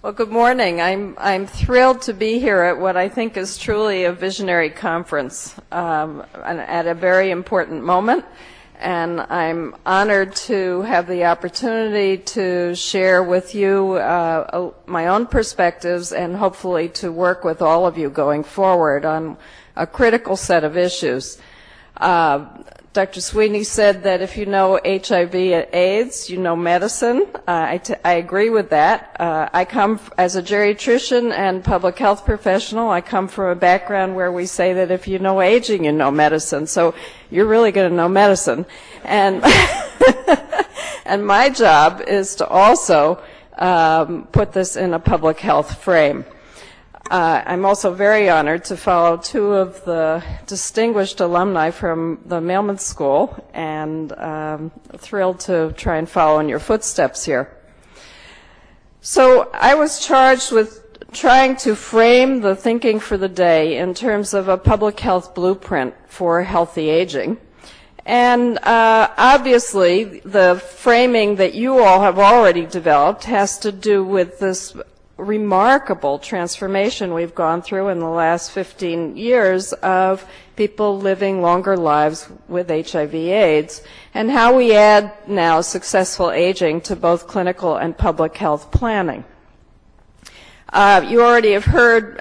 Well, good morning. I'm thrilled to be here at what I think is truly a visionary conference at a very important moment, and I'm honored to have the opportunity to share with you my own perspectives and hopefully to work with all of you going forward on a critical set of issues. Dr. Sweeney said that if you know HIV and AIDS, you know medicine. I agree with that. I come as a geriatrician and public health professional. I come from a background where we say that if you know aging, you know medicine. So you're really going to know medicine. And, and my job is to also put this in a public health frame. I'm also very honored to follow two of the distinguished alumni from the Mailman School, and thrilled to try and follow in your footsteps here. So I was charged with trying to frame the thinking for the day in terms of a public health blueprint for healthy aging. And obviously, the framing that you all have already developed has to do with this remarkable transformation we've gone through in the last 15 years of people living longer lives with HIV/AIDS, and how we add now successful aging to both clinical and public health planning. You already have heard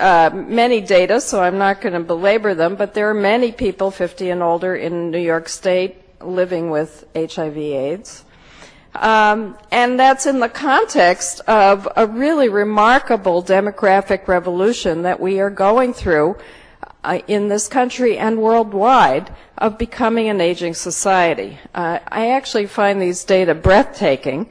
many data, so I'm not going to belabor them, but there are many people 50 and older in New York State living with HIV/AIDS. And that's in the context of a really remarkable demographic revolution that we are going through in this country and worldwide of becoming an aging society. I actually find these data breathtaking.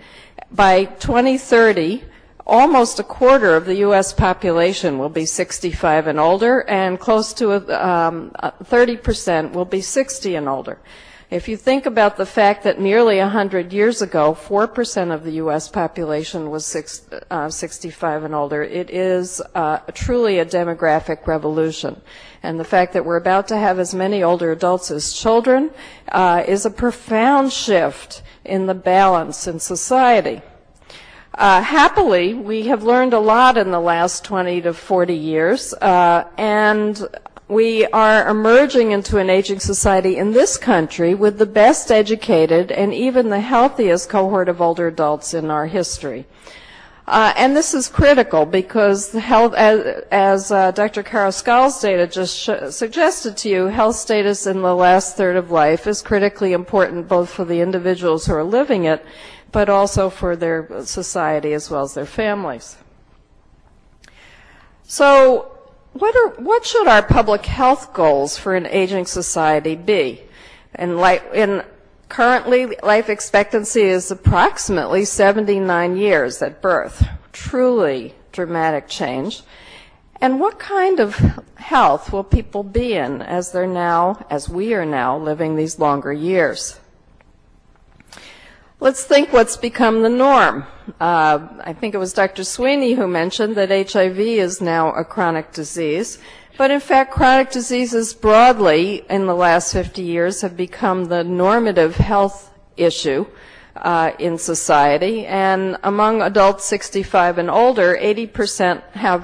By 2030, almost a quarter of the U.S. population will be 65 and older, and close to 30% will be 60 and older. If you think about the fact that nearly 100 years ago, 4% of the U.S. population was 65 and older, it is truly a demographic revolution. And the fact that we're about to have as many older adults as children is a profound shift in the balance in society. Happily, we have learned a lot in the last 20 to 40 years, and we are emerging into an aging society in this country with the best educated and even the healthiest cohort of older adults in our history. And this is critical because health, as Dr. Carrascal's data just suggested to you, health status in the last third of life is critically important both for the individuals who are living it, but also for their society as well as their families. So, what should our public health goals for an aging society be? Currently, life expectancy is approximately 79 years at birth. Truly dramatic change. And what kind of health will people be in as we are now living these longer years? Let's think what's become the norm. I think it was Dr. Sweeney who mentioned that HIV is now a chronic disease, but in fact chronic diseases broadly in the last 50 years have become the normative health issue in society, and among adults 65 and older, 80%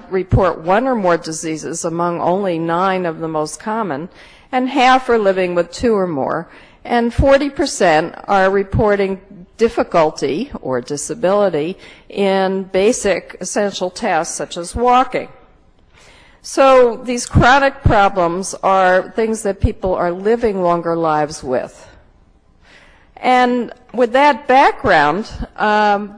report one or more diseases among only 9 of the most common, and half are living with 2 or more, and 40% are reporting difficulty or disability in basic essential tasks such as walking. So these chronic problems are things that people are living longer lives with. And with that background, a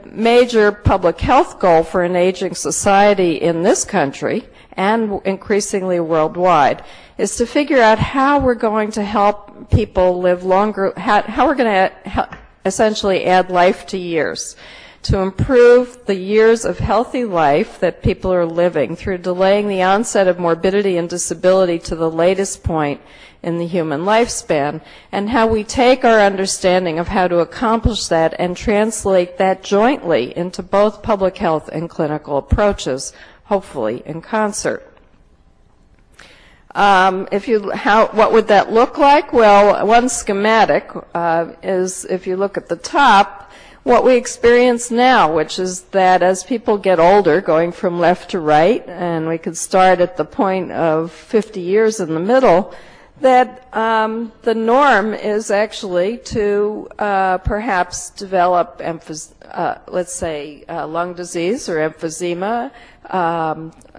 major public health goal for an aging society in this country and increasingly worldwide is to figure out how we're going to help people live longer, how we're going to essentially add life to years, to improve the years of healthy life that people are living through delaying the onset of morbidity and disability to the latest point in the human lifespan, and how we take our understanding of how to accomplish that and translate that jointly into both public health and clinical approaches, hopefully in concert. What would that look like? Well, one schematic is, if you look at the top, what we experience now, which is that as people get older, going from left to right, and we could start at the point of 50 years in the middle, that the norm is actually to perhaps develop, let's say, lung disease or emphysema,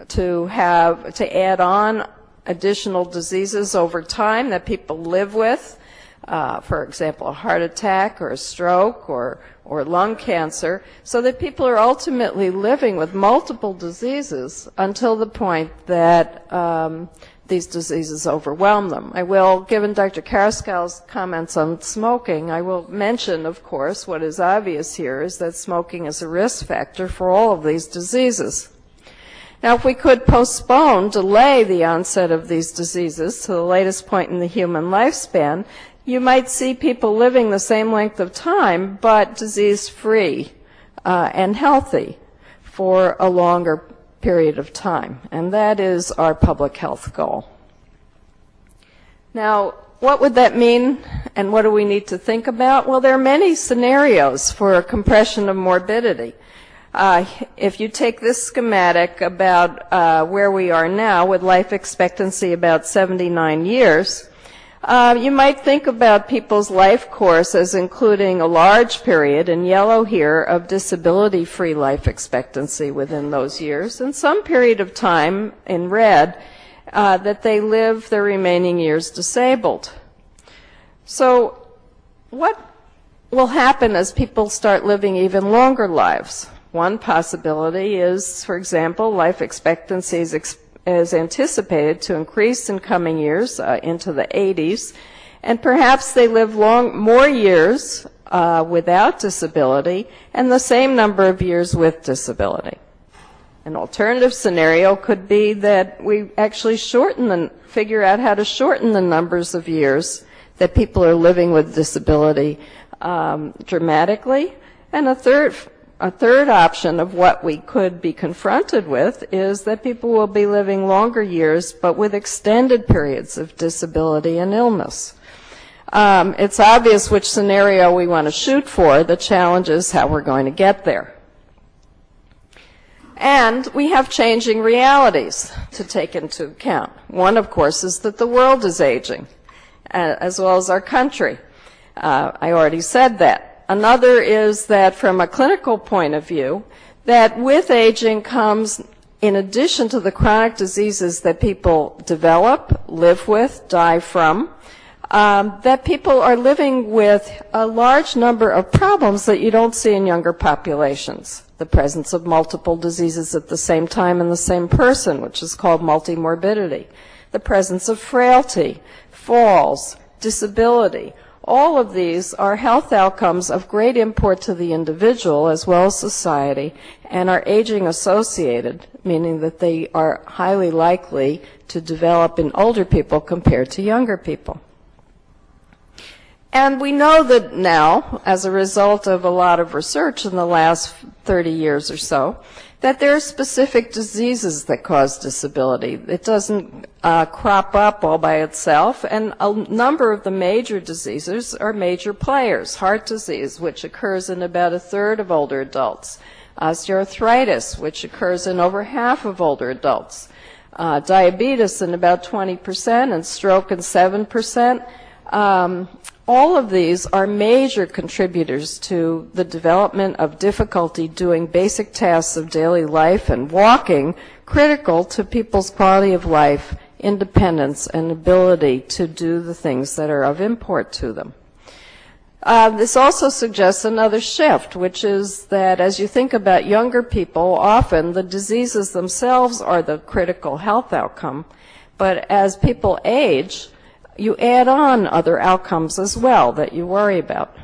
to add on additional diseases over time that people live with, for example, a heart attack or a stroke or lung cancer, so that people are ultimately living with multiple diseases until the point that these diseases overwhelm them. I will, given Dr. Carrascal's comments on smoking, I will mention, of course, what is obvious here is that smoking is a risk factor for all of these diseases. Now, if we could delay the onset of these diseases to the latest point in the human lifespan, you might see people living the same length of time, but disease-free and healthy for a longer period of time. And that is our public health goal. Now, what would that mean, and what do we need to think about? Well, there are many scenarios for a compression of morbidity. If you take this schematic about where we are now with life expectancy about 79 years, you might think about people's life course as including a large period, in yellow here, of disability-free life expectancy within those years, and some period of time, in red, that they live their remaining years disabled. So what will happen as people start living even longer lives? One possibility is, for example, life expectancy is anticipated to increase in coming years into the 80s, and perhaps they live more years without disability and the same number of years with disability. An alternative scenario could be that we actually figure out how to shorten the numbers of years that people are living with disability dramatically. And a third option of what we could be confronted with is that people will be living longer years, but with extended periods of disability and illness. It's obvious which scenario we want to shoot for. The challenge is how we're going to get there. And we have changing realities to take into account. One, of course, is that the world is aging, as well as our country. I already said that. Another is that from a clinical point of view, that with aging comes, in addition to the chronic diseases that people develop, live with, die from, that people are living with a large number of problems that you don't see in younger populations. The presence of multiple diseases at the same time in the same person, which is called multimorbidity. The presence of frailty, falls, disability. All of these are health outcomes of great import to the individual as well as society, and are aging associated, meaning that they are highly likely to develop in older people compared to younger people. And we know that now, as a result of a lot of research in the last 30 years or so, that there are specific diseases that cause disability. It doesn't crop up all by itself, and a number of the major diseases are major players. Heart disease, which occurs in about a third of older adults. Osteoarthritis, which occurs in over half of older adults. Diabetes in about 20%, and stroke in 7%. All of these are major contributors to the development of difficulty doing basic tasks of daily life and walking, critical to people's quality of life, independence, and ability to do the things that are of import to them. This also suggests another shift, which is that as you think about younger people, often the diseases themselves are the critical health outcome, but as people age, you add on other outcomes as well that you worry about.